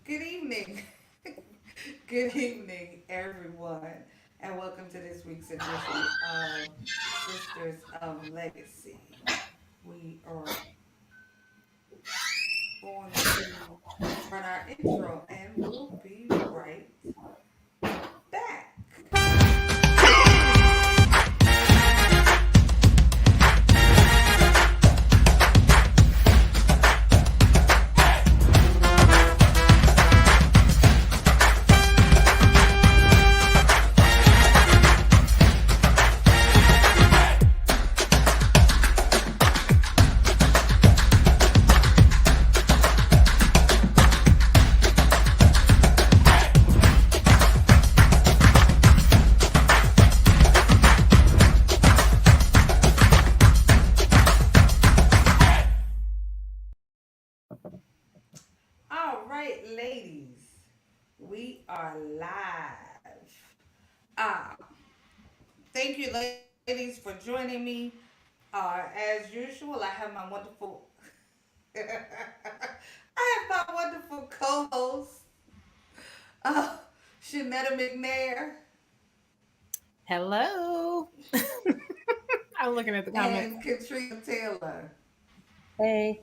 Good evening. Good evening, everyone, and welcome to this week's edition of Sisters of Legacy. We are going to run our intro and we'll be right back. All right, ladies, we are live. Ah, thank you, ladies, for joining me. As usual, I have my wonderful, I have my wonderful co-host, uh, Shanetta McNair Hello. I'm looking at the comments. and Katrina Taylor. Hey,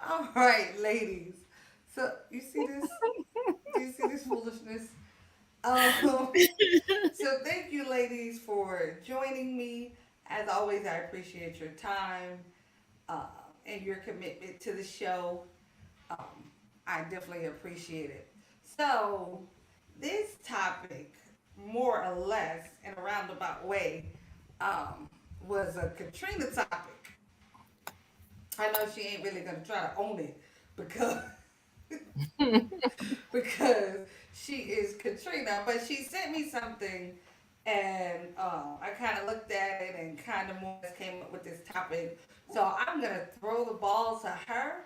All right, ladies. So you see this? Do you see this foolishness? Um, so thank you, ladies, for joining me. As always, I appreciate your time uh, and your commitment to the show. Um, I definitely appreciate it. So this topic, more or less, in a roundabout way, um, was a Katrina topic. I know she ain't really gonna try to own it because because she is Katrina, but she sent me something, and I kind of looked at it and kind of more or less came up with this topic. So I'm gonna throw the ball to her,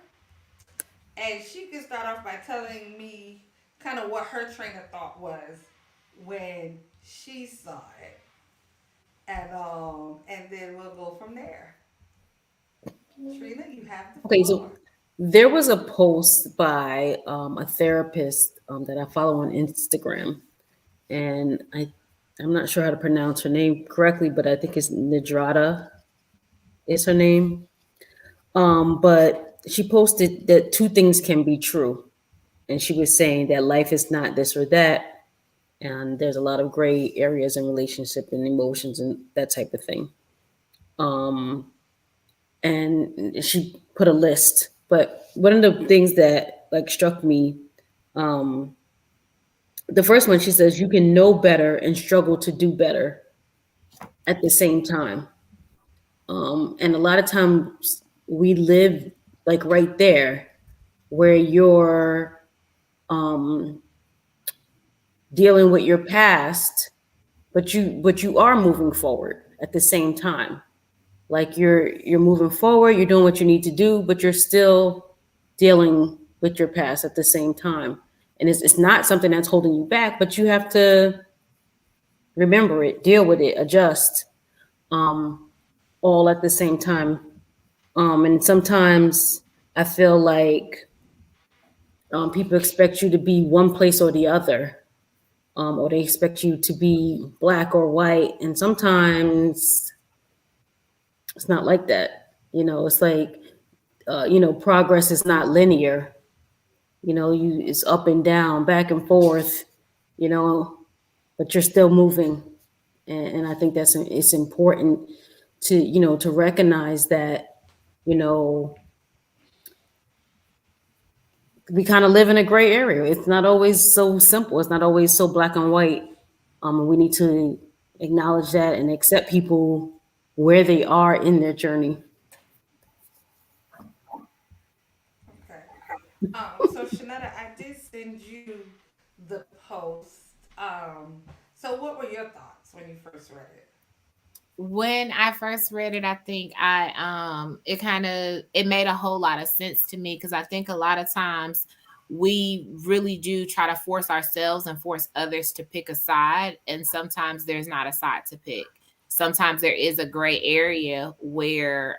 and she can start off by telling me kind of what her train of thought was when she saw it, and then we'll go from there. Trina, you have the okay, so floor. there was a post by a therapist that I follow on Instagram, and I'm not sure how to pronounce her name correctly, but I think it's Nidrada is her name. But she posted that two things can be true, and she was saying that life is not this or that, and there's a lot of gray areas in relationship and emotions and that type of thing. And she put a list. But one of the things that like struck me, the first one, she says you can know better and struggle to do better at the same time. And a lot of times we live like right there where you're dealing with your past, but you are moving forward at the same time. Like you're moving forward, you're doing what you need to do, but you're still dealing with your past at the same time. And it's not something that's holding you back, but you have to remember it, deal with it, adjust, all at the same time. And sometimes I feel like people expect you to be one place or the other, or they expect you to be black or white, and sometimes it's not like that. It's like progress is not linear. It's up and down, back and forth. You know, but you're still moving, and I think it's important to to recognize that. You know, we kind of live in a gray area. It's not always so simple. It's not always so black and white. We need to acknowledge that and accept people where they are in their journey. Okay. So Shanetta, I did send you the post. So what were your thoughts when you first read it? When I first read it, I think it made a whole lot of sense to me because I think a lot of times we really do try to force ourselves and force others to pick a side, and sometimes there's not a side to pick. sometimes there is a gray area where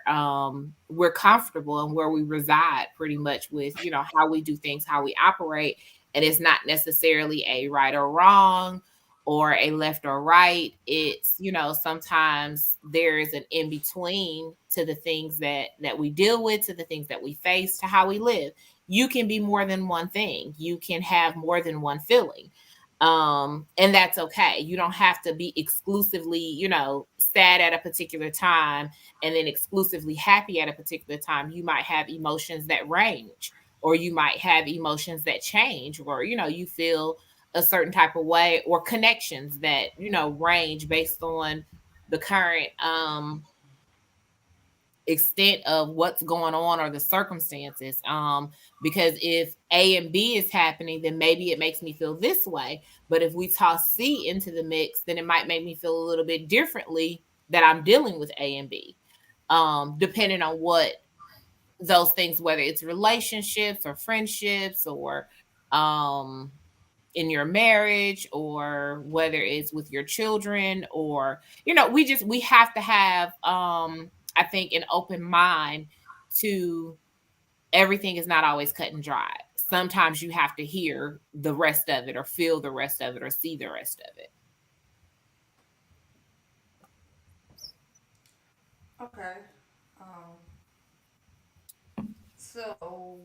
we're comfortable and where we reside pretty much with, how we do things, how we operate. And it's not necessarily a right or wrong or a left or right. It's, sometimes there is an in between to the things that we deal with, to the things that we face, to how we live. You can be more than one thing. You can have more than one feeling, and that's okay. You don't have to be exclusively, sad at a particular time and then exclusively happy at a particular time. You might have emotions that range, or you might have emotions that change, or you feel a certain type of way, or connections that range based on the current extent of what's going on or the circumstances. Because if A and B is happening, then maybe it makes me feel this way. But if we toss C into the mix, then it might make me feel a little bit differently that I'm dealing with A and B. Depending on what those things, whether it's relationships or friendships, or um in your marriage, or whether it's with your children, or we have to have, I think, an open mind to everything is not always cut and dry. Sometimes you have to hear the rest of it, or feel the rest of it, or see the rest of it. Okay. Um, so, all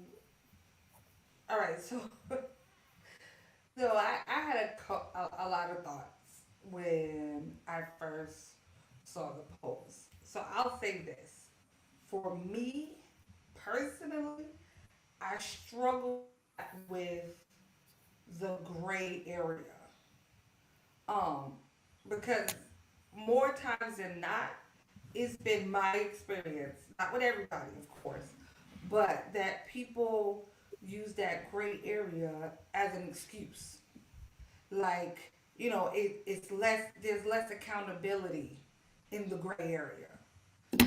right. So, so I had a lot of thoughts when I first saw the post. So I'll say this: for me personally, I struggle with the gray area. Um, because more times than not, it's been my experience, not with everybody, of course, but that people use that gray area as an excuse. Like, it's less, there's less accountability in the gray area.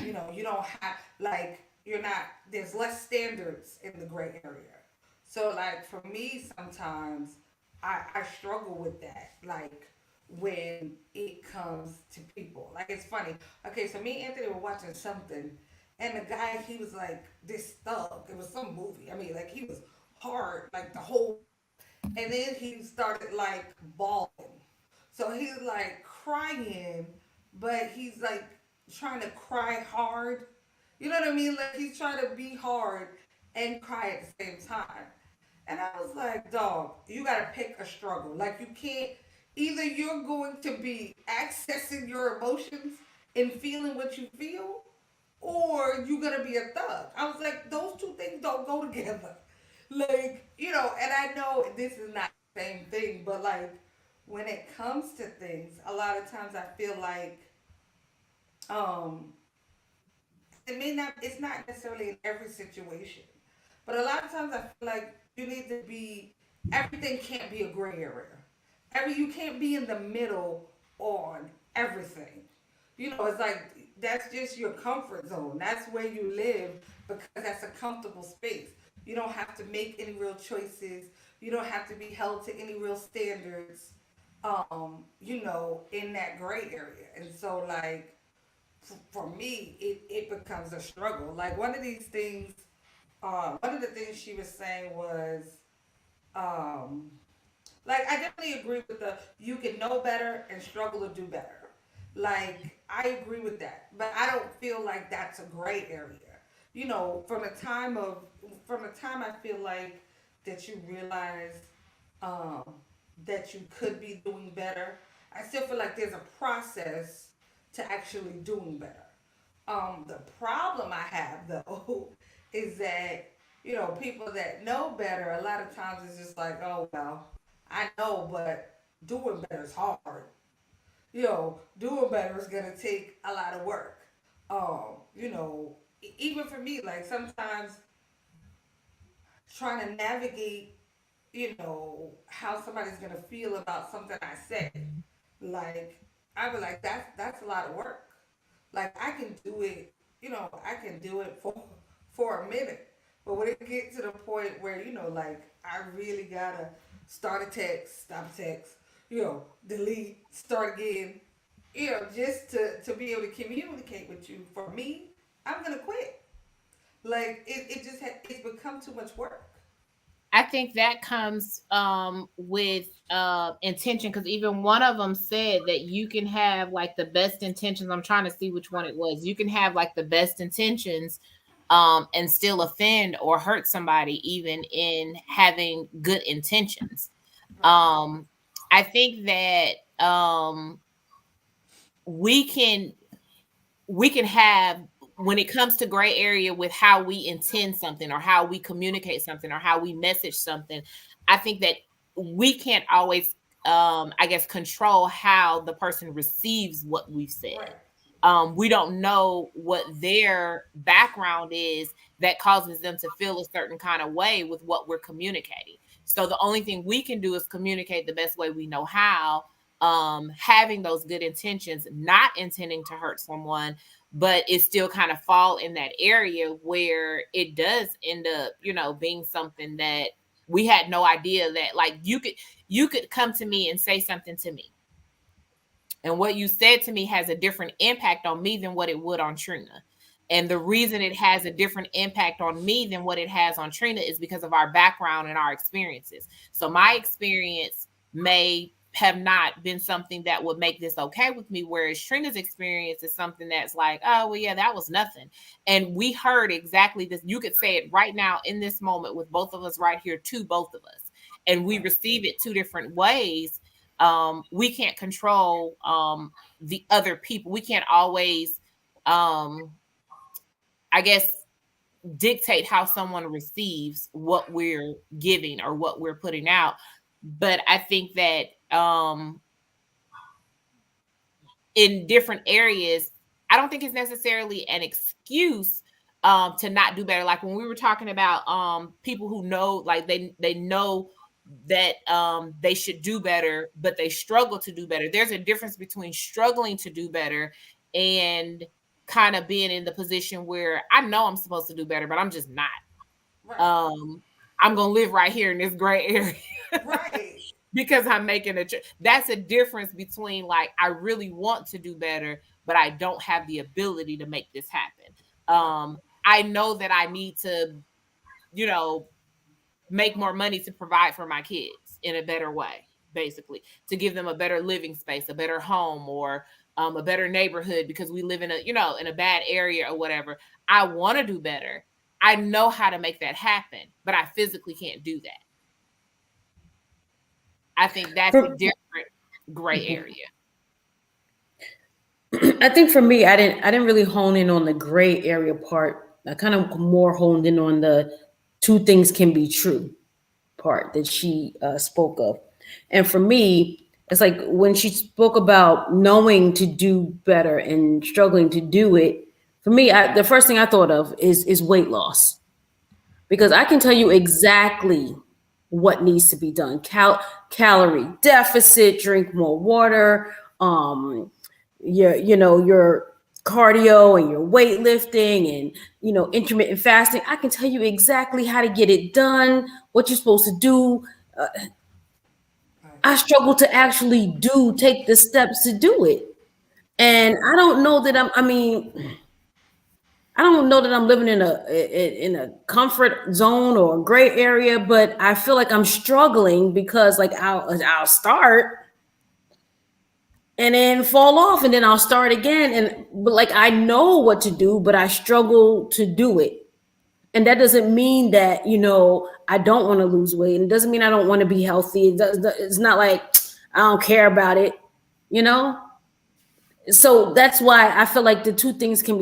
You don't have, like, you're not, there's less standards in the gray area. So, like, for me, sometimes I struggle with that. Like, when it comes to people. Like, it's funny. Okay, so me and Anthony were watching something, and the guy, he was like this thug. It was some movie. I mean, like, he was hard, like, the whole, and then he started like bawling. So he's like crying, but he's like trying to cry hard. You know what I mean? Like, he's trying to be hard and cry at the same time. And I was like, dog, you gotta pick a struggle. Like, you can't, either you're going to be accessing your emotions and feeling what you feel, or you're gonna be a thug. I was like, those two things don't go together. Like, and I know this is not the same thing, but like, when it comes to things, a lot of times I feel like um it may not, it's not necessarily in every situation, but a lot of times I feel like you need to be, everything can't be a gray area. You can't be in the middle on everything. It's like that's just your comfort zone. That's where you live, because that's a comfortable space. You don't have to make any real choices. You don't have to be held to any real standards. In that gray area. And so, like, for me, it becomes a struggle. Like, one of the things she was saying was, um, like, I definitely agree with the you can know better and struggle to do better. Like, I agree with that, but I don't feel like that's a gray area. You know, from the time I feel like that you realize um, that you could be doing better, I still feel like there's a process to actually doing better. The problem I have though is that people that know better, a lot of times it's just like, oh well, I know, but doing better is hard. Doing better is gonna take a lot of work. Even for me, like, sometimes trying to navigate, how somebody's gonna feel about something I say. Like, I be like, that's a lot of work. Like, I can do it, I can do it for a minute. But when it gets to the point where, like, I really gotta start a text, stop a text, delete, start again, just to be able to communicate with you. For me, I'm gonna quit. Like it just it's become too much work. I think that comes with intention, because even one of them said that you can have like the best intentions. I'm trying to see which one it was. You can have like the best intentions and still offend or hurt somebody, even in having good intentions. Right. Um, I think that we can we can have, when it comes to gray area with how we intend something or how we communicate something or how we message something. I think that we can't always I guess control how the person receives what we've said. Right. We don't know what their background is that causes them to feel a certain kind of way with what we're communicating. So the only thing we can do is communicate the best way we know how, having those good intentions, not intending to hurt someone, but it still kind of fall in that area where it does end up, being something that we had no idea that, like, you could come to me and say something to me, and what you said to me has a different impact on me than what it would on Trina. And the reason it has a different impact on me than what it has on Trina is because of our background and our experiences. So my experience may have not been something that would make this okay with me, whereas Trina's experience is something that's like, oh, well, yeah, that was nothing. And we heard exactly this. You could say it right now in this moment with both of us right here to both of us. And we receive it two different ways. We can't control the other people. We can't always, I guess, dictate how someone receives what we're giving or what we're putting out. But I think that in different areas, I don't think it's necessarily an excuse to not do better. Like when we were talking about people who know, like they know that they should do better, but they struggle to do better. There's a difference between struggling to do better and kind of being in the position where I know I'm supposed to do better, but I'm just not. Right. I'm gonna live right here in this gray area. Right. Because I'm making that's a difference between, like, I really want to do better, but I don't have the ability to make this happen. I know that I need to, make more money to provide for my kids in a better way, basically, to give them a better living space, a better home, or a better neighborhood, because we live in in a bad area or whatever. I want to do better. I know how to make that happen, but I physically can't do that. I think that's a different gray area. I think for me, I didn't really hone in on the gray area part. I kind of more honed in on the two things can be true part that she spoke of. And for me, it's like when she spoke about knowing to do better and struggling to do it. For me, the first thing I thought of is weight loss, because I can tell you exactly what needs to be done. Calorie deficit, drink more water, your cardio and your weightlifting and intermittent fasting. I can tell you exactly how to get it done, what you're supposed to do. I struggle to actually take the steps to do it. And I don't know that I don't know that I'm living in a comfort zone or a gray area, but I feel like I'm struggling because, like, I'll start and then fall off, and then I'll start again, but like I know what to do, but I struggle to do it. And that doesn't mean that I don't want to lose weight, and it doesn't mean I don't want to be healthy. It's not like I don't care about it, So that's why I feel like the two things can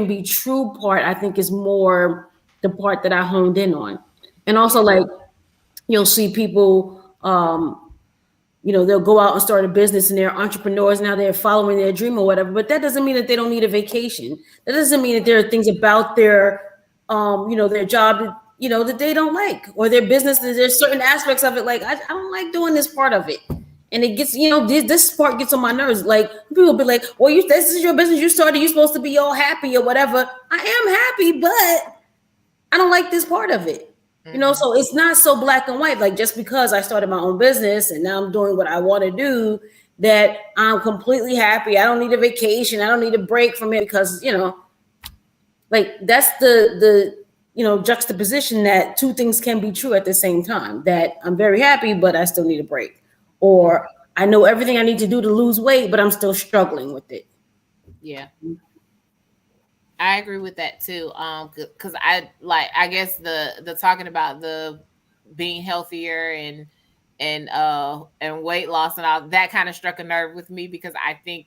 be true part. I think is more the part that I honed in on. And also, like, you'll see people, they'll go out and start a business and they're entrepreneurs. Now they're following their dream or whatever, but that doesn't mean that they don't need a vacation. That doesn't mean that there are things about their job, that they don't like, or their business. There's certain aspects of it. Like, I don't like doing this part of it. And it gets, this part gets on my nerves. Like, people be like, well, this is your business you started. You're supposed to be all happy or whatever. I am happy, but I don't like this part of it. So it's not so black and white. Like, just because I started my own business and now I'm doing what I want to do, that I'm completely happy. I don't need a vacation. I don't need a break from it because, like that's the juxtaposition that two things can be true at the same time. That I'm very happy, but I still need a break. Or I know everything I need to do to lose weight, but I'm still struggling with it. Yeah. I agree with that too. Because I guess the talking about the being healthier and weight loss and all that kind of struck a nerve with me, because I think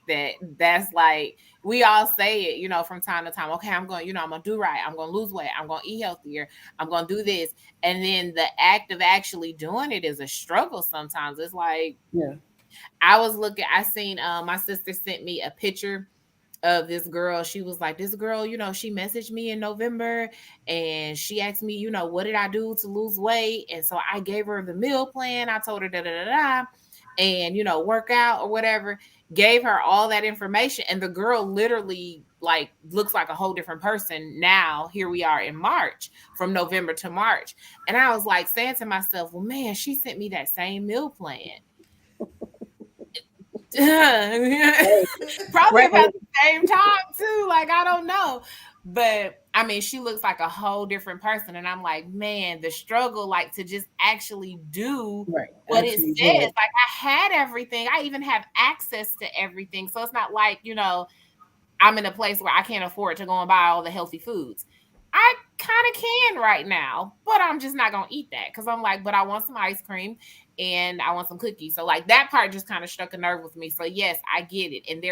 that's like, we all say it, from time to time. Okay, I'm going, I'm gonna do right. I'm gonna lose weight. I'm gonna eat healthier. I'm gonna do this, and then the act of actually doing it is a struggle. Sometimes it's like, Yeah. I seen my sister sent me a picture of this girl. She was like, this girl, she messaged me in November and she asked me, what did I do to lose weight? And so I gave her the meal plan. I told her da da da da, and work out or whatever. Gave her all that information, and the girl literally like looks like a whole different person now. Here we are in March, from November to March, and I was like saying to myself, well, man, she sent me that same meal plan. Probably about the same time too. Like, I don't know. But I mean, she looks like a whole different person. And I'm like, man, the struggle, like to just actually do what it says. Like, I had everything. I even have access to everything. So it's not like, I'm in a place where I can't afford to go and buy all the healthy foods. I kind of can right now, but I'm just not going to eat that, because I'm like, but I want some ice cream and I want some cookies. So like that part just kind of struck a nerve with me. So yes, I get it. And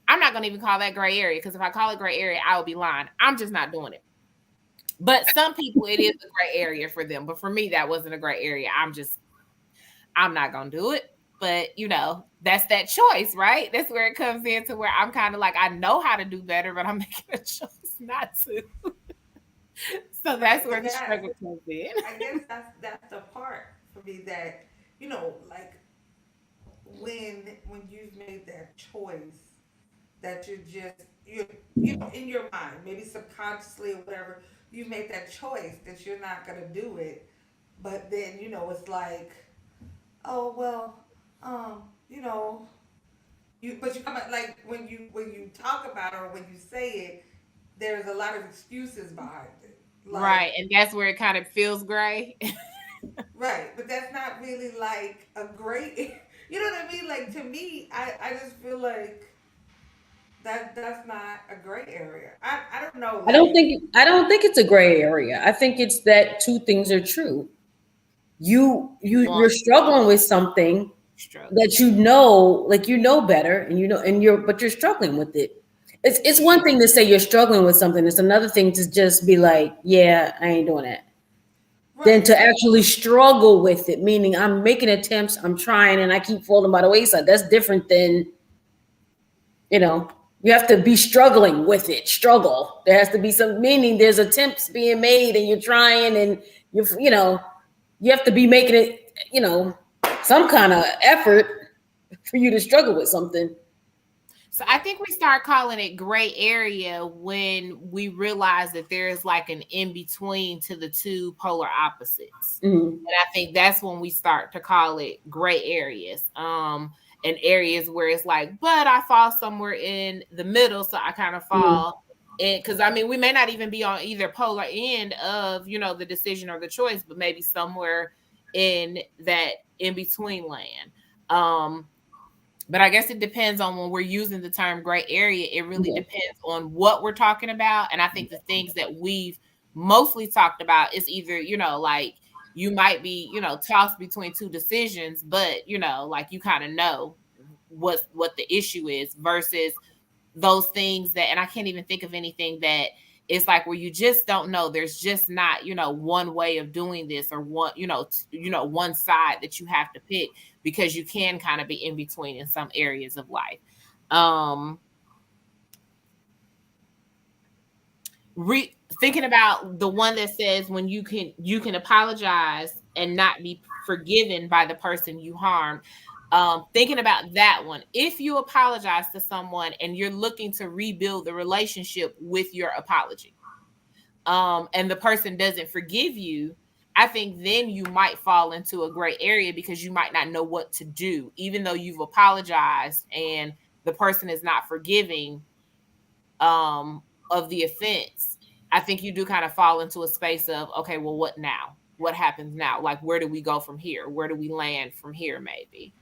I'm not going to even call that gray area, because if I call it gray area, I would be lying. I'm just not doing it. But some people, it is a gray area for them. But for me, that wasn't a gray area. I'm not going to do it. But, that's that choice, right? That's where it comes into where I'm kind of like, I know how to do better, but I'm making a choice not to. So that's where the struggle comes in. I guess that's the part for me that, like when you've made that choice, that you're in your mind, maybe subconsciously or whatever, you've made that choice that you're not gonna do it, but then it's like, oh well, you know, but you come out like when you talk about it or when you say it, there's a lot of excuses behind it. Like, Right. And that's where it kind of feels gray. right, but that's not really like a great you know what I mean? Like to me, I just feel like that's not a gray area. I don't know. I don't think it's a gray area. I think it's that two things are true. You're struggling with something that like better, and you're struggling with it. It's one thing to say you're struggling with something. It's another thing to just be like, yeah, I ain't doing that. Right. Than to actually struggle with it, meaning I'm making attempts, I'm trying, and I keep falling by the wayside. That's different than, you have to be struggling with it. Struggle. There has to be some meaning. There's attempts being made, and you're trying, and you have to be making it, some kind of effort for you to struggle with something. So I think we start calling it gray area when we realize that there's like an in between to the two polar opposites. Mm-hmm. And I think that's when we start to call it gray areas. And areas where it's like, but I fall somewhere in the middle, so I kind of fall in, because I mean, we may not even be on either polar end of, the decision or the choice, but maybe somewhere in that in between land. But I guess it depends on when we're using the term gray area. It really depends on what we're talking about. And I think the things that we've mostly talked about is either, like you might be, tossed between two decisions, but, like you kind of know what the issue is, versus those things that, and I can't even think of anything that it's like where you just don't know. There's just not, one way of doing this, or one, one side that you have to pick, because you can kind of be in between in some areas of life. Thinking about the one that says when you can apologize and not be forgiven by the person you harmed. Thinking about that one, if you apologize to someone and you're looking to rebuild the relationship with your apology, and the person doesn't forgive you, I think then you might fall into a gray area because you might not know what to do, even though you've apologized and the person is not forgiving of the offense. I think you do kind of fall into a space of, okay, well, what now? What happens now? Like, where do we go from here? Where do we land from here, maybe?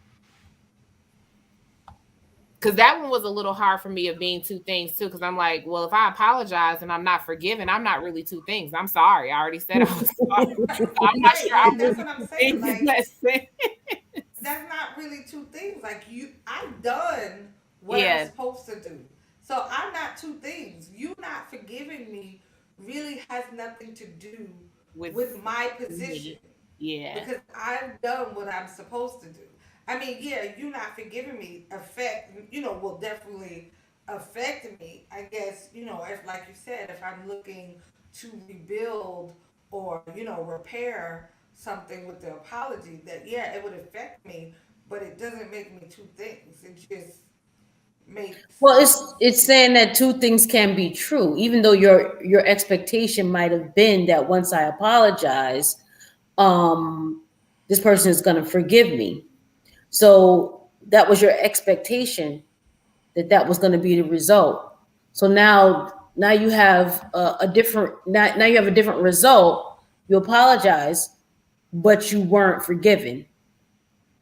Because that one was a little hard for me of being two things too. Because I'm like, well, if I apologize and I'm not forgiven, I'm not really two things. I'm sorry. I already said I was sorry. I'm not Right, sure like I'm that's really what I'm two saying. things in Like that sense. that's not really two things. Like I've done what I'm Yeah, supposed to do. So I'm not two things. You not forgiving me really has nothing to do with with my position me. Yeah, because I've done what I'm supposed to do. I mean, yeah, you not forgiving me will definitely affect me. I guess, if like you said, if I'm looking to rebuild or, repair something with the apology, that yeah, it would affect me, but it doesn't make me two things. It just makes Well, it's saying that two things can be true, even though your expectation might have been that once I apologize, this person is going to forgive me. So that was your expectation that that was going to be the result. So now you have a different now you have a different result. You apologize, but you weren't forgiven.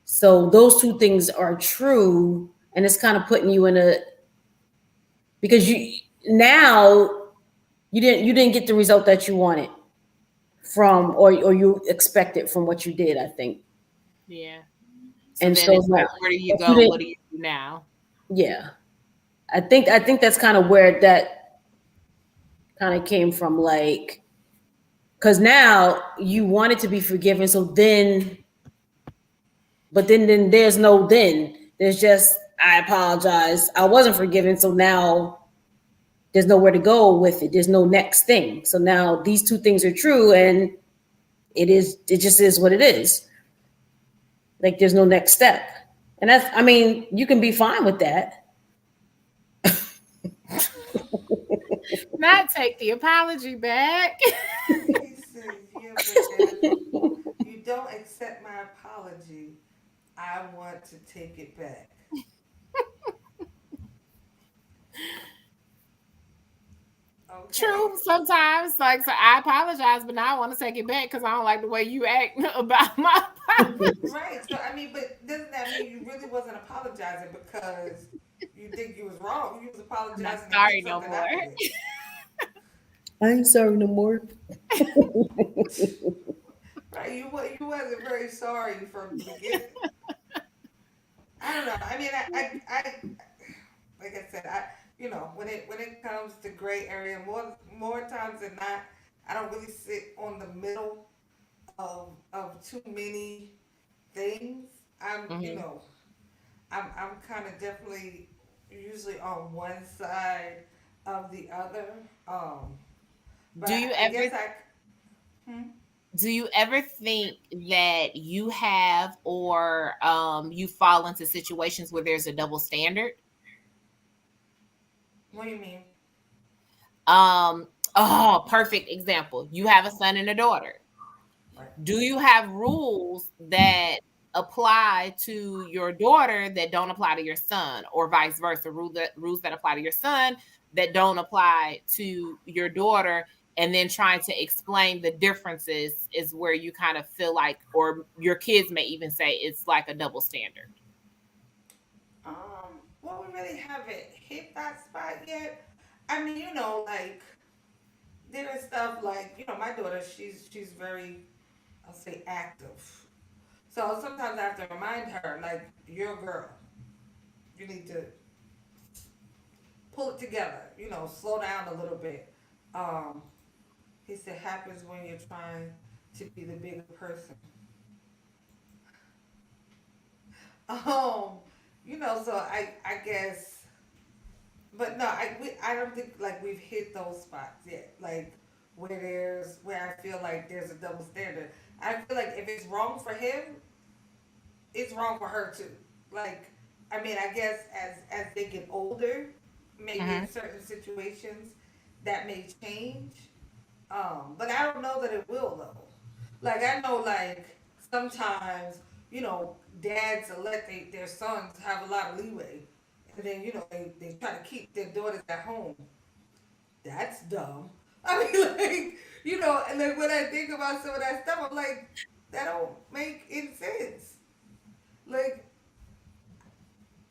So those two things are true, and it's kind of putting you in a because now you didn't get the result that you wanted from or you expected from what you did. I think, yeah. So and then so it's now, like, where do you if you go? What didn't, do you do now? yeah, I think that's kind of where that kind of came from, like because now you wanted to be forgiven, so then, but then there's no then. There's just I apologize. I wasn't forgiven, so now there's nowhere to go with it. There's no next thing. So now these two things are true, and it just is what it is. Like there's no next step. And that's I mean, you can be fine with that. Not take the apology back. he says, yeah, but if you don't accept my apology, I want to take it back. Okay. True. Sometimes, like, so I apologize, but now I want to take it back because I don't like the way you act about my apology. Right. So I mean, but doesn't that mean you really wasn't apologizing because you think you was wrong? You was I'm not apologizing to sorry get no something more. out of it. I ain't sorry no more. Right. You wasn't very sorry from the beginning. I don't know. I mean, like I said, when it comes to gray area, more times than not, I don't really sit on the middle of too many things. I'm you Mhm. know I'm kind of definitely usually on one side of the other. Um, but Do you I ever guess I. Hmm? do you ever think that you have or you fall into situations where there's a double standard? What do you mean? Oh, perfect example. You have a son and a daughter. Right. Do you have rules that apply to your daughter that don't apply to your son, or vice versa? Rules that apply to your son that don't apply to your daughter, and then trying to explain the differences is where you kind of feel like, or your kids may even say it's like a double standard. Well, we really haven't hit that spot yet. I mean, like there is stuff like my daughter. She's very, I'll say, active. So sometimes I have to remind her, like, you're a girl. You need to pull it together. Slow down a little bit. Um, he said happens when you're trying to be the bigger person. Um, so I guess, but no, I don't think like we've hit those spots yet. Like where I feel like there's a double standard. I feel like if it's wrong for him, it's wrong for her too. Like, I mean, I guess as they get older, maybe in Mhm. certain situations that may change. But I don't know that it will though. Like I know, like sometimes dads will let their sons have a lot of leeway, and then they try to keep their daughters at home. That's dumb. I mean, like and like when I think about some of that stuff, I'm like, that don't make any sense. Like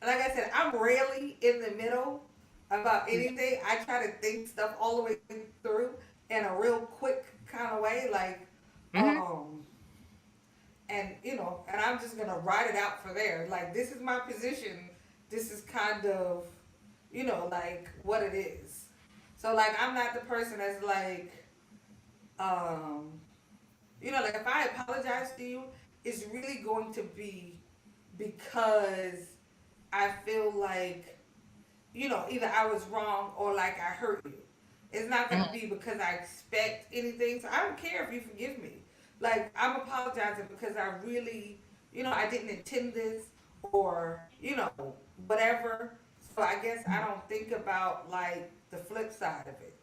like I said, I'm rarely in the middle about anything. I try to think stuff all the way through in a real quick kind of way, like Hmm. um and and I'm just gonna write it out for there. Like this is my position. This is kind of, like what it is. So like I'm not the person that's like, um, like if I apologize to you, it's really going to be because I feel like either I was wrong or like I hurt you. It's not gonna Hmm. be because I expect anything. So I don't care if you forgive me. Like I'm apologizing because I really, I didn't intend this or whatever. So I guess I don't think about like the flip side of it.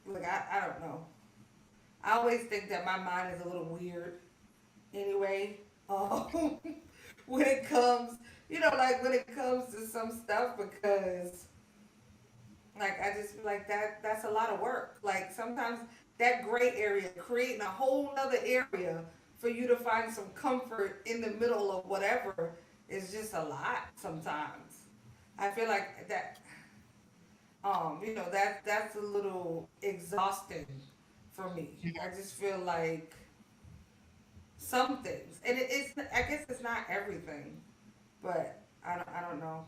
Like I don't know. I always think that my mind is a little weird anyway. Um, when it comes, like when it comes to some stuff because like I just feel like that's a lot of work. Like sometimes that gray area, creating a whole other area for you to find some comfort in the middle of whatever is just a lot sometimes. I feel like that that's a little exhausting for me. I just feel like some things. And it's I guess it's not everything, but I don't know.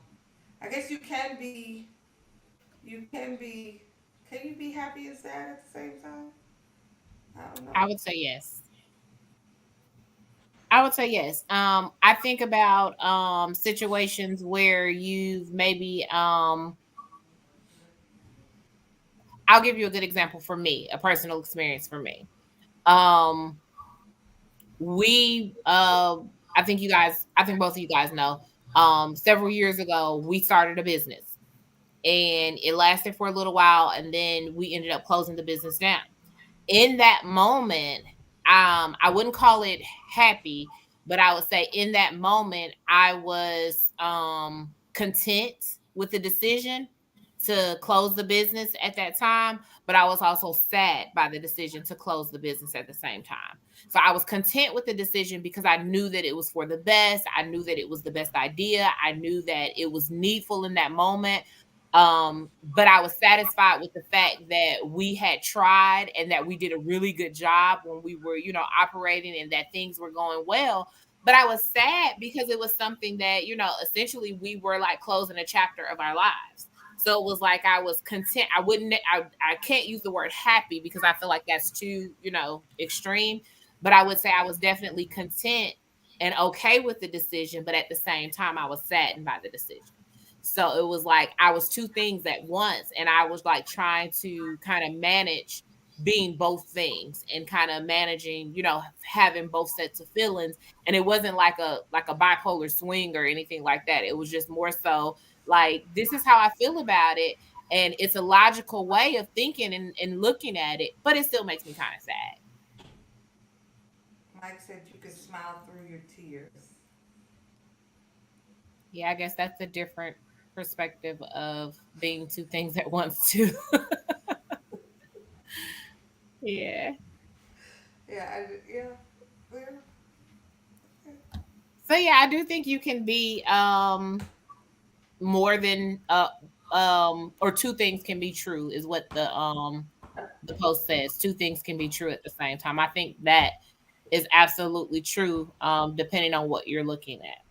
I guess you can you be happy and sad at the same time? I don't know. I would say yes. I would say yes. I think about situations where you've maybe I'll give you a good example for me, a personal experience for me. Um we I think both of you guys know, several years ago we started a business and it lasted for a little while and then we ended up closing the business down. In that moment, I wouldn't call it happy, but I would say in that moment, I was content with the decision to close the business at that time, but I was also sad by the decision to close the business at the same time. So I was content with the decision because I knew that it was for the best. I knew that it was the best idea. I knew that it was needful in that moment. But I was satisfied with the fact that we had tried and that we did a really good job when we were, operating and that things were going well. But I was sad because it was something that, essentially we were like closing a chapter of our lives. So it was like I was content. I can't use the word happy because I feel like that's too, extreme. But I would say I was definitely content and okay with the decision, but at the same time I was saddened by the decision. So it was like I was two things at once, and I was like trying to kind of manage being both things and kind of managing, having both sets of feelings. And it wasn't like a bipolar swing or anything like that. It was just more so like this is how I feel about it. And it's a logical way of thinking and looking at it, but it still makes me kind of sad. Mike said you could smile through your tears. Yeah, I guess that's a different perspective of being two things at once too. Yeah. Yeah, yeah, yeah. So yeah, I do think you can be more than or two things can be true is what the post says. Two things can be true at the same time. I think that is absolutely true depending on what you're looking at.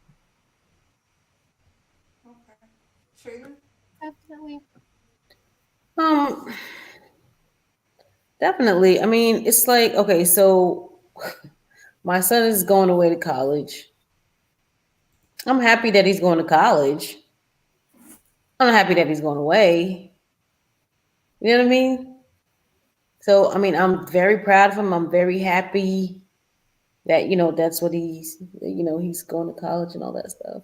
Okay. Trina? Definitely. Um, definitely. I mean, it's like, okay, so my son is going away to college. I'm happy that he's going to college. I'm not happy that he's going away. You know what I mean? So, I mean, I'm very proud of him. I'm very happy that, that's what he's going to college and all that stuff.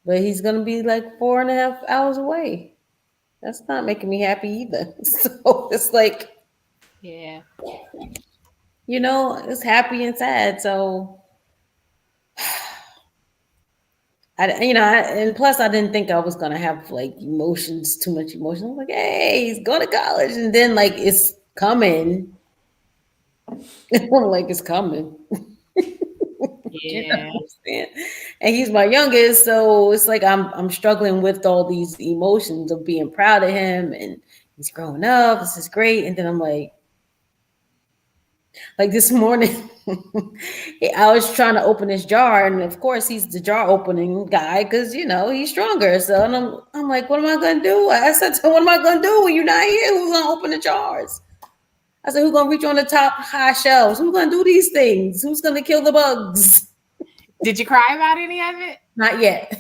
But he's going to be like 4.5 hours away. That's not making me happy either. So it's like, Yeah. it's happy and sad. So and plus I didn't think I was gonna have like emotions, too much emotion. I was like, hey, he's going to college, and then like it's coming. I'm like, it's coming. You know Yeah. what I'm saying? And he's my youngest, so it's like I'm struggling with all these emotions of being proud of him, and he's growing up. This is great, and then I'm like this morning, I was trying to open his jar, and of course he's the jar opening guy because he's stronger. So and I'm like, what am I gonna do? I said to him, what am I gonna do when you're not here? Who's gonna open the jars? I said, who's gonna reach on the top high shelves? Who's gonna do these things? Who's gonna kill the bugs? Did you cry about any of it? Not yet.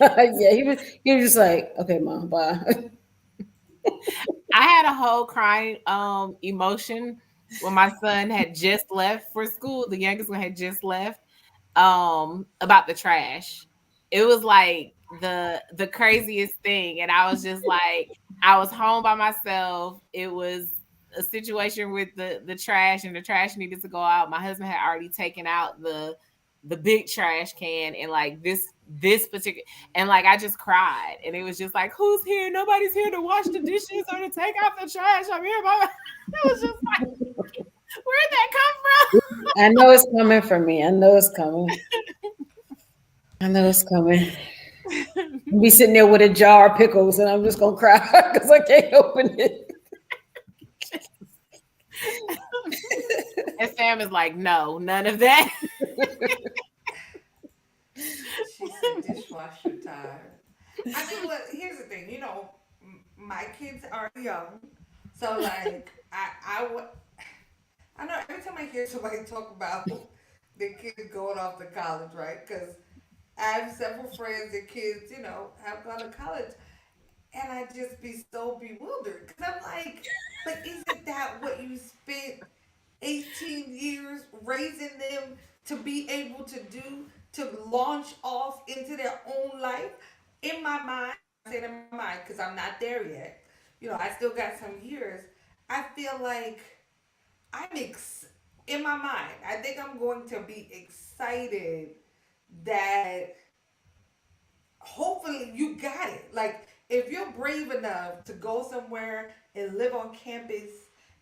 Yeah, he was just like, okay, mom, bye. I had a whole crying emotion when my son had just left for school. The youngest one had just left about the trash. It was like the craziest thing, and I was just like, I was home by myself. It was a situation with the trash, and the trash needed to go out. My husband had already taken out the big trash can, and like this particular, and like I just cried, and it was just like, who's here? Nobody's here to wash the dishes or to take out the trash. I'm here by my. It was just like, where'd that come I know it's coming for me. I know it's coming. I know it's coming. from? I'll be sitting there with a jar of pickles, and I'm just gonna cry because I can't open it. And Sam is like, no, none of that. She said dishwasher time. I mean, look, here's the thing. My kids are young, so like I know every time I hear somebody talk about their kids going off to college, right? Because I have several friends that kids, have gone to college, and I just be so bewildered because I'm like, but isn't that what you spent 18 years raising them to be able to do, to launch off into their own life? In my mind, I say in my mind because I'm not there yet. I still got some years. I feel like I'm in my mind. I think I'm going to be excited that hopefully you got it. Like, if you're brave enough to go somewhere and live on campus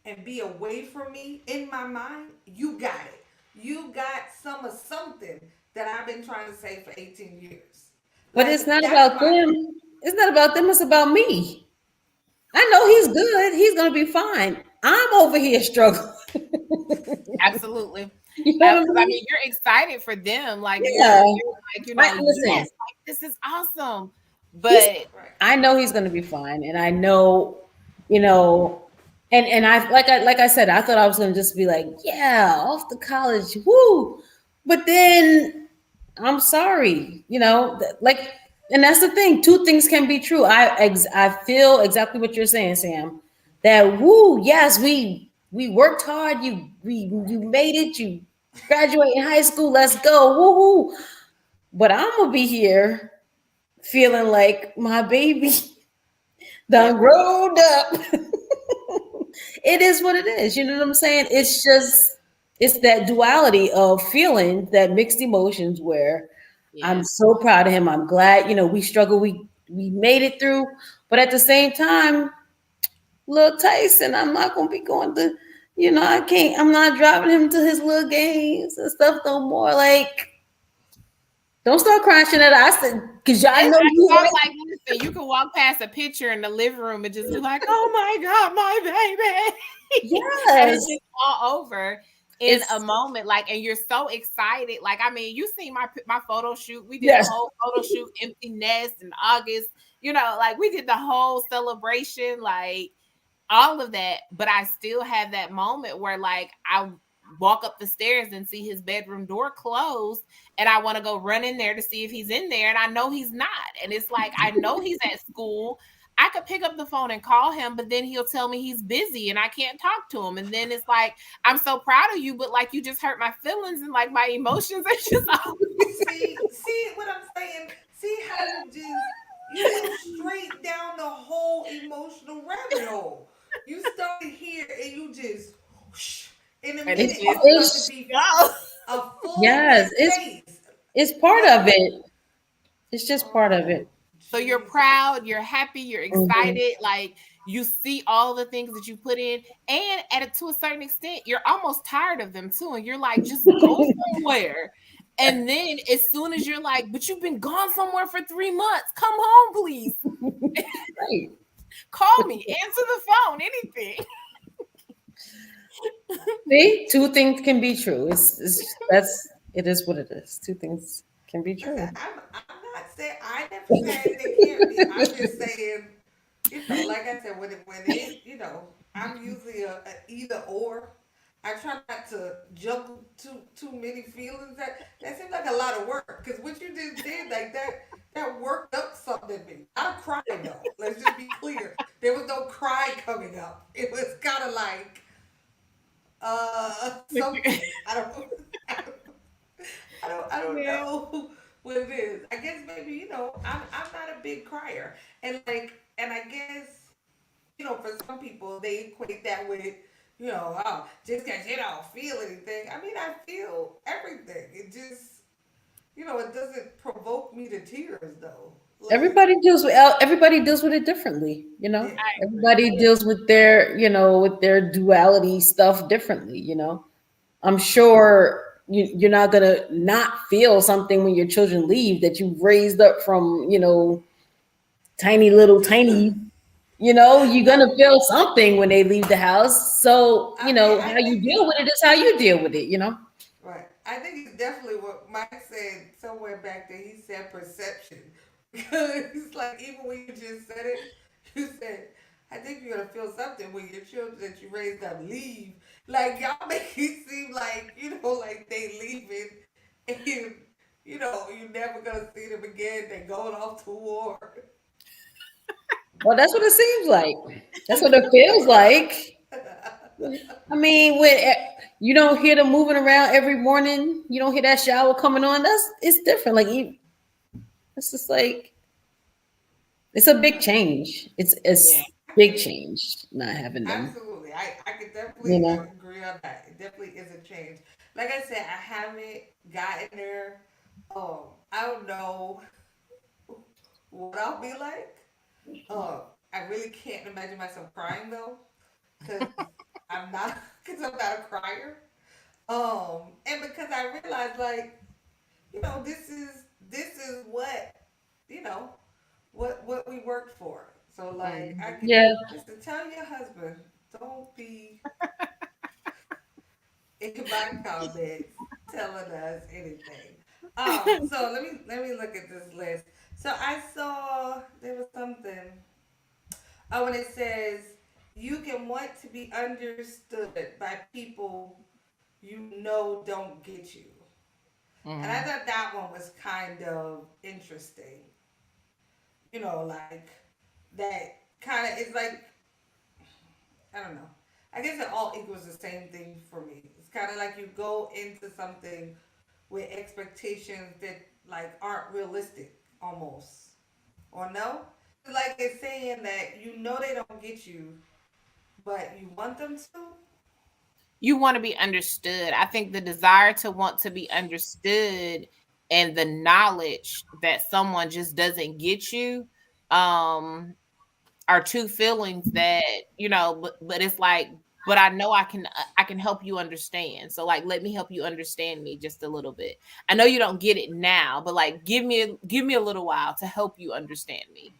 and be away from me, in my mind, you got it. You got some of something that I've been trying to say for 18 years. But it's Like, not that's about my. them. It's not about them. It's about me. I know he's good. He's gonna be fine. I'm over here struggling. Absolutely. You know what I Because I mean? mean, you're excited for them. Like Yeah. you're like, yes, Listen, like this is awesome. he's. But Right. I know he's gonna be fine, and I know, you know, and I said, I thought I was gonna just be like, yeah, off to college, woo. But then I'm sorry, like, and that's the thing. Two things can be true. I feel exactly what you're saying, Sam. That woo, yes, we worked hard. You made it. You graduate in high school. Let's go, woo hoo. But I'm gonna be here feeling like my baby done yep, growed up. It is what it is. You know what I'm saying? It's that duality of feeling, that mixed emotions where I'm yeah. so proud of him. I'm glad, we struggled, we made it through. But at the same time, little Tyson, I'm not gonna be going to, I'm not driving him to his little games and stuff no more. Like, don't start crashing at us because y'all know you I'm right. like, listen, you can walk past a picture in the living room and just be like, oh my God, my baby. And it's Yes. just all over in a It's moment. Like, and you're so excited. Like, I mean, you see my photo shoot. We did a yes. whole photo shoot, empty nest in August. Like we did the whole celebration, like all of that. But I still have that moment where like I walk up the stairs and see his bedroom door closed, and I want to go run in there to see if he's in there, and I know he's not. And it's like, I know he's at school. I could pick up the phone and call him, but then he'll tell me he's busy and I can't talk to him. And then it's like, I'm so proud of you, but like you just hurt my feelings and like my emotions are just See what I'm saying? See how you go straight down the whole emotional rabbit hole. You started here and you just whoosh, In a And minute, it's it's about to It's be go. a full yes, phase. it's part Like, of it. It's just part of oh, it. So you're Jesus. proud, you're happy, you're Mhm. excited, like you see all the things that you put in, and to a certain extent, you're almost tired of them too. And you're like, just go somewhere. And then as soon as you're like, but you've been gone somewhere for 3 months, come home, please. Right. Call me, answer the phone, anything. See, two things can be true. It's that's it is what it is. Two things can be Listen, true. I'm not saying I never said it can't be. I'm just saying, like I said, when it, I'm usually a either or. I try not to juggle too many feelings. That seems like a lot of work. Because what you just did, like that worked up something in me. Not a cry though. Let's just be clear. There was no cry coming up. It was kind of like something. I don't. I don't Yeah. know what it is. I guess maybe I'm not a big crier, and I guess for some people they equate that with just because you don't feel anything. I mean, I feel everything. It just it doesn't provoke me to tears though. Like Everybody deals with it differently. yeah, I agree. Everybody deals with their duality stuff differently. I'm sure you're not gonna not feel something when your children leave that you raised up from tiny little tiny. You're gonna feel something when they leave the house. So I mean, I how you think deal with it is how you deal with it. right. I think it's definitely what Mike said somewhere back there. He said perception. Because it's like, even when you just said it, you said, I think you're going to feel something when your children that you raised up leave. Like, y'all make it seem like, like they leaving and, you're never going to see them again. They're going off to war. Well, that's what it seems like. That's what it feels like. I mean, you don't hear them moving around every morning, you don't hear that shower coming on. It's different. Like it's just like it's a big change. Yeah. It's I big agree. change not having them. Absolutely. I could You definitely know. agree on that. It definitely is a change. Like I said, I haven't gotten there. I don't know what I'll be like. Uh, I really can't imagine myself crying though, because I'm not, because I'm not a crier. And because I realized like, this is what, you know, what we worked for. So like, I Mhm. could Yeah. listen. Tell your husband, don't be in my comments telling us anything. So let me look at this list. So I saw there was something. Oh, when it says you can want to be understood by people don't get you. And I Mhm. thought that one was kind of interesting. Like that kind of, it's like, I don't know. I guess it all equals the same thing for me. It's kind of like you go into something with expectations that like aren't realistic almost. Or no? Like it's saying that they don't get you, but you want them to. You want to be understood. I think the desire to want to be understood and the knowledge that someone just doesn't get you um are two feelings that, but it's like, but I know I can help you understand. So like, let me help you understand me just a little bit. I know you don't get it now, but like, give me a little while to help you understand me.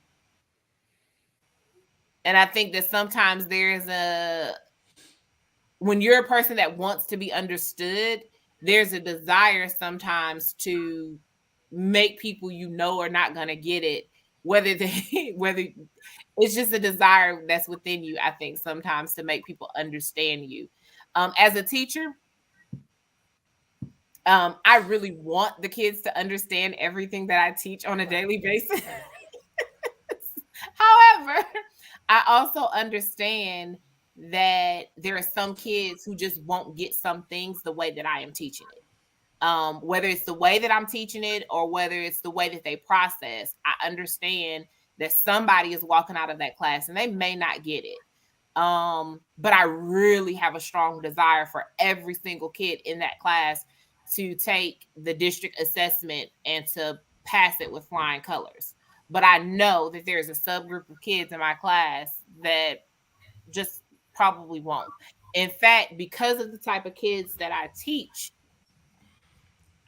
And I think that sometimes there's a when you're a person that wants to be understood, there's a desire sometimes to make people are not going to get it, whether they whether it's just a desire that's within you. I think sometimes to make people understand you. As a teacher, I really want the kids to understand everything that I teach on a Right. daily basis. Right. However, I also understand that there are some kids who just won't get some things the way that I am teaching it. Whether it's the way that I'm teaching it or whether it's the way that they process, I understand that somebody is walking out of that class and they may not get it. But I really have a strong desire for every single kid in that class to take the district assessment and to pass it with flying colors. But I know that there's a subgroup of kids in my class that just probably won't. In fact, because of the type of kids that I teach,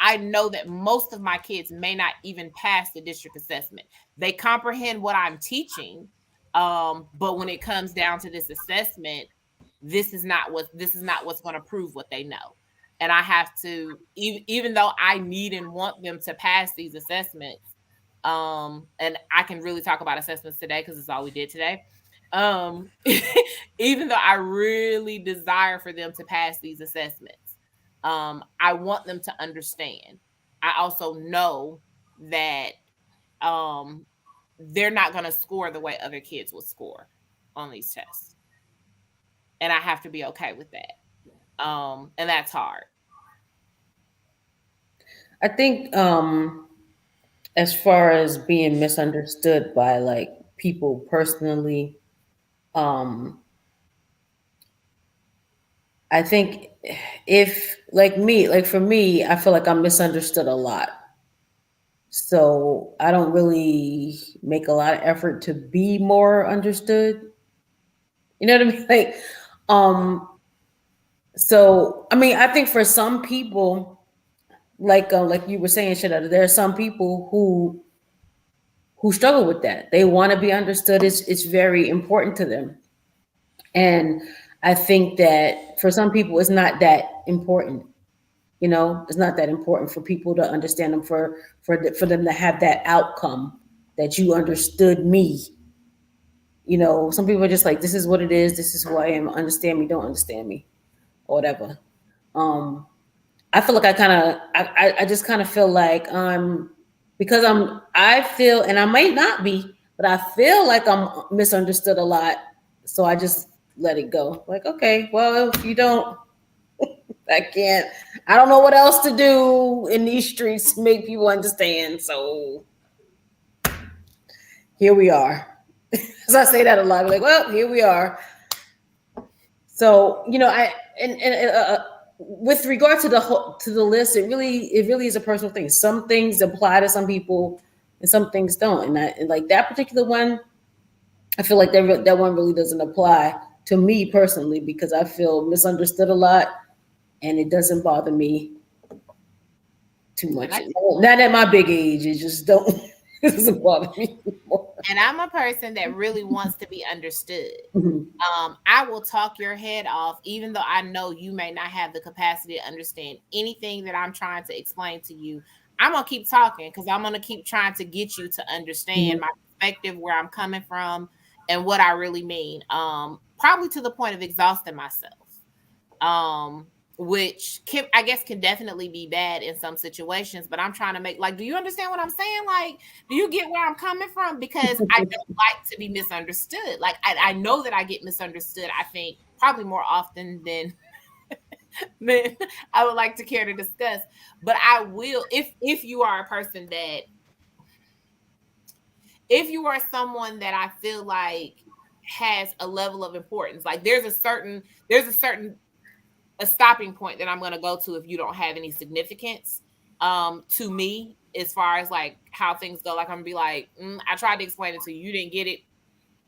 I know that most of my kids may not even pass the district assessment. They comprehend what I'm teaching, but when it comes down to this assessment, this is not what's going to prove what they know. And I have to, even though I need and want them to pass these assessments, and I can really talk about assessments today because it's all we did today. Um, even though I really desire for them to pass these assessments, I want them to understand. I also know that um, they're not going to score the way other kids would score on these tests, and I have to be okay with that. And that's hard. I think as far as being misunderstood by like people personally, um I think if like me, like for me, I feel like I'm misunderstood a lot. So I don't really make a lot of effort to be more understood. You know what I mean? Um, so I mean, I think for some people, like you were saying, Shada, there are some people who struggle with that. They want to be understood. It's very important to them, and I think that for some people, it's not that important. You know, it's not that important for people to understand them, for them to have that outcome that you understood me. You know, some people are just like, this is what it is. This is who I am. Understand me, don't understand me, or whatever. Um, I feel like I just kind of feel like because I feel, and I might not be, but I feel like I'm misunderstood a lot. So I just let it go. Like, okay, well, if you don't, I can't. I don't know what else to do in these streets to make people understand. So here we are. So I say that a lot. Like, well, here we are. So I and with regard to the list, it really is a personal thing. Some things apply to some people, and some things don't. And like that particular one, I feel like that one really doesn't apply to me personally because I feel misunderstood a lot, and it doesn't bother me too much. Not at my big age, it just don't it doesn't bother me anymore. And I'm a person that really wants to be understood. Mhm. I will talk your head off, even though I know you may not have the capacity to understand anything that I'm trying to explain to you. I'm gonna keep talking because I'm gonna keep trying to get you to understand Mhm. my perspective, where I'm coming from, and what I really mean. Probably to the point of exhausting myself. Which I guess can definitely be bad in some situations, but I'm trying to make, like, do you understand what I'm saying? Like, do you get where I'm coming from? Because I don't like to be misunderstood. Like, I know that I get misunderstood, I think probably more often than than I would like to care to discuss. But I will, if you are a person that, if you are someone that I feel like has a level of importance, like there's a stopping point that I'm going to go to if you don't have any significance to me, as far as like how things go. Like, I'm gonna be like, I tried to explain it to you, you didn't get it,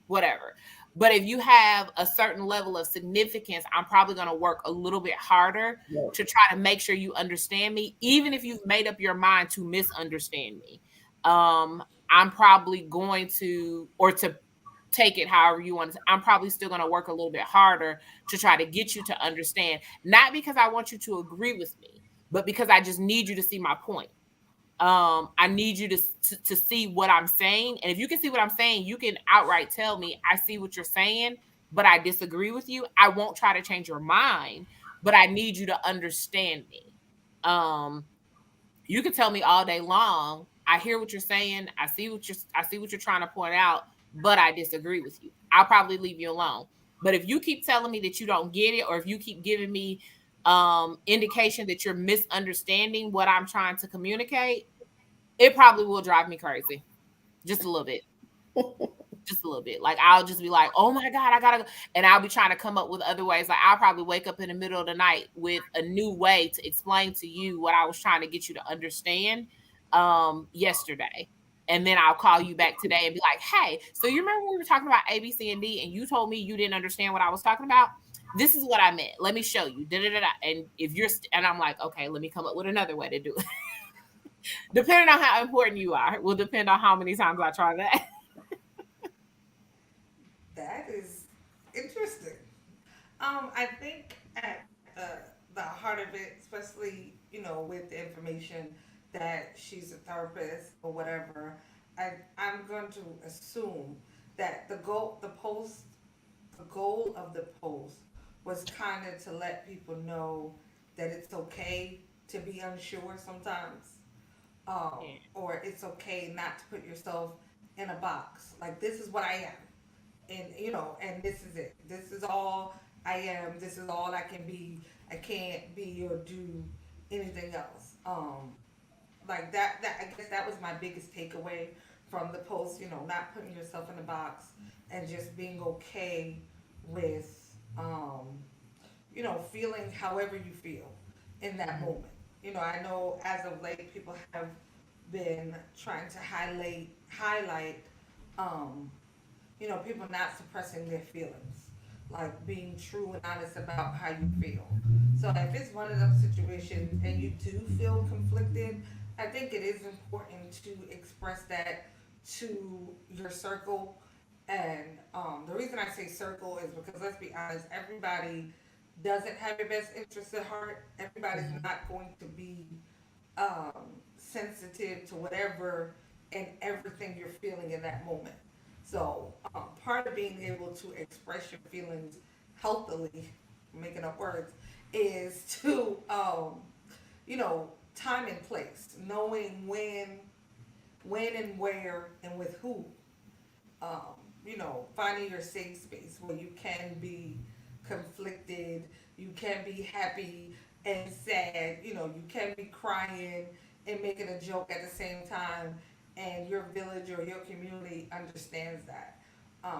whatever. But if you have a certain level of significance, I'm probably going to work a little bit harder Yeah. to try to make sure you understand me, even if you've made up your mind to misunderstand me. I'm probably going to, or to take it however you want to, I'm probably still going to work a little bit harder to try to get you to understand, not because I want you to agree with me, but because I just need you to see my point. I need you to see what I'm saying, and if you can see what I'm saying, you can outright tell me, I see what you're saying, but I disagree with you. I won't try to change your mind, but I need you to understand me. um you can tell me all day long, I hear what you're saying, I see what you're trying to point out, but I disagree with you. I'll probably leave you alone. But if you keep telling me that you don't get it, or if you keep giving me indication that you're misunderstanding what I'm trying to communicate, it probably will drive me crazy just a little bit. just a little bit. Like I'll just be like, oh my God, I gotta go. And I'll be trying to come up with other ways. Like I'll probably wake up in the middle of the night with a new way to explain to you what I was trying to get you to understand yesterday. And then I'll call you back today and be like, hey, so you remember when we were talking about A, B, C, and D, and you told me you didn't understand what I was talking about? This is what I meant. Let me show you. Da, da, da, da. And if you're, and I'm like, okay, let me come up with another way to do it. Depending on how important you are, will depend on how many times I try that. That is interesting. I think at the heart of it, especially with the information that she's a therapist or whatever, I'm going to assume that the goal of the post was kind of to let people know that it's okay to be unsure sometimes, Yeah. or it's okay not to put yourself in a box. Like this is what I am, and and this is it. This is all I am. This is all I can be. I can't be or do anything else. Like that I guess that was my biggest takeaway from the post. Not putting yourself in a box and just being okay with feeling however you feel in that Mhm. moment. I know as of late people have been trying to highlight um, people not suppressing their feelings, like being true and honest about how you feel. So if it's one of those situations and you do feel conflicted, I think it is important to express that to your circle. And the reason I say circle is because let's be honest, everybody doesn't have your best interests at heart. Everybody's Mhm. not going to be sensitive to whatever and everything you're feeling in that moment. So, part of being able to express your feelings healthily, making up words, is to, time and place, knowing when and where and with who. Um, finding your safe space where you can be conflicted, you can be happy and sad, you can be crying and making a joke at the same time, and your village or your community understands that.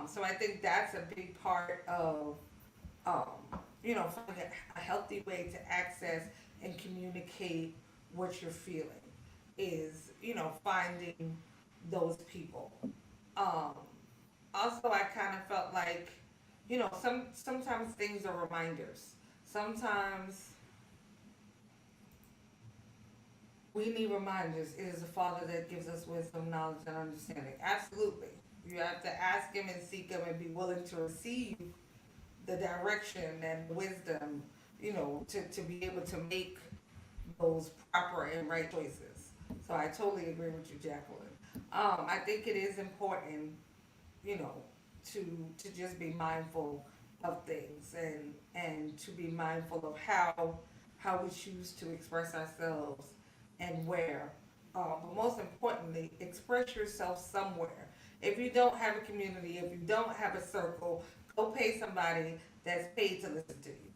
So I think that's a big part of, finding a healthy way to access and communicate what you're feeling is, finding those people. Um, Also, I kind of felt like, sometimes things are reminders. Sometimes we need reminders. It is the Father that gives us wisdom, knowledge, and understanding. Absolutely. You have to ask Him and seek Him and be willing to receive the direction and wisdom, to be able to make those proper and right choices. So I totally agree with you, Jacqueline. I think it is important, you know, to just be mindful of things and to be mindful of how we choose to express ourselves and where. But most importantly, express yourself somewhere. If you don't have a community, if you don't have a circle, go pay somebody that's paid to listen to you.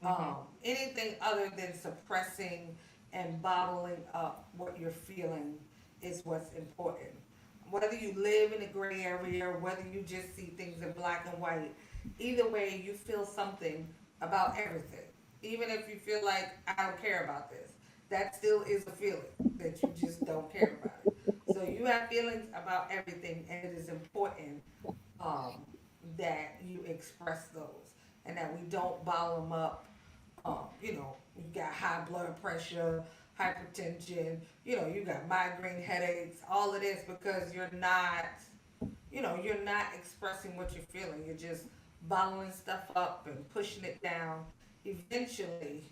Mhm. Anything other than suppressing and bottling up what you're feeling is what's important. Whether you live in a gray area or whether you just see things in black and white, either way, you feel something about everything. Even if you feel like, I don't care about this, that still is a feeling that you just don't care about it. So you have feelings about everything, and it is important um, that you express those and that we don't bottle them up. You got high blood pressure, hypertension, you got migraine headaches, all of this because you're not expressing what you're feeling. You're just bottling stuff up and pushing it down. Eventually,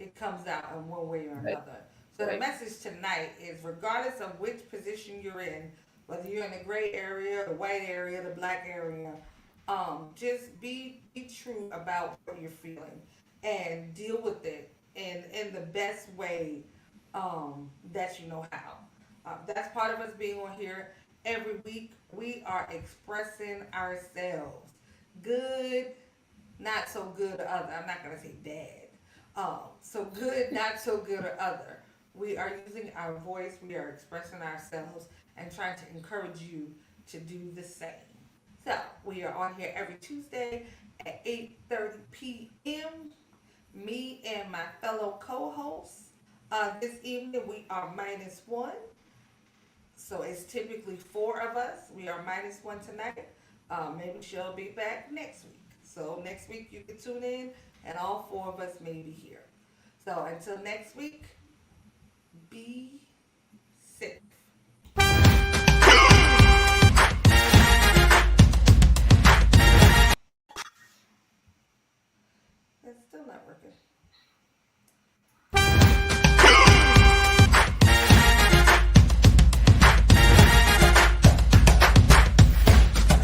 it comes out in one way or Right. another. So the Right. message tonight is regardless of which position you're in, whether you're in the gray area, the white area, the black area, just be true about what you're feeling and deal with it in the best way that you know how. That's part of us being on here every week. We are expressing ourselves. Good, not so good or other. I'm not gonna say bad. So good, not so good or other. We are using our voice. We are expressing ourselves and trying to encourage you to do the same. So we are on here every Tuesday at 8:30 p.m. Me and my fellow co-hosts. This evening we are minus one. So it's typically four of us. We are minus one tonight. Maybe she'll be back next week. So next week you can tune in and all four of us may be here. So until next week, be safe. It's still not working.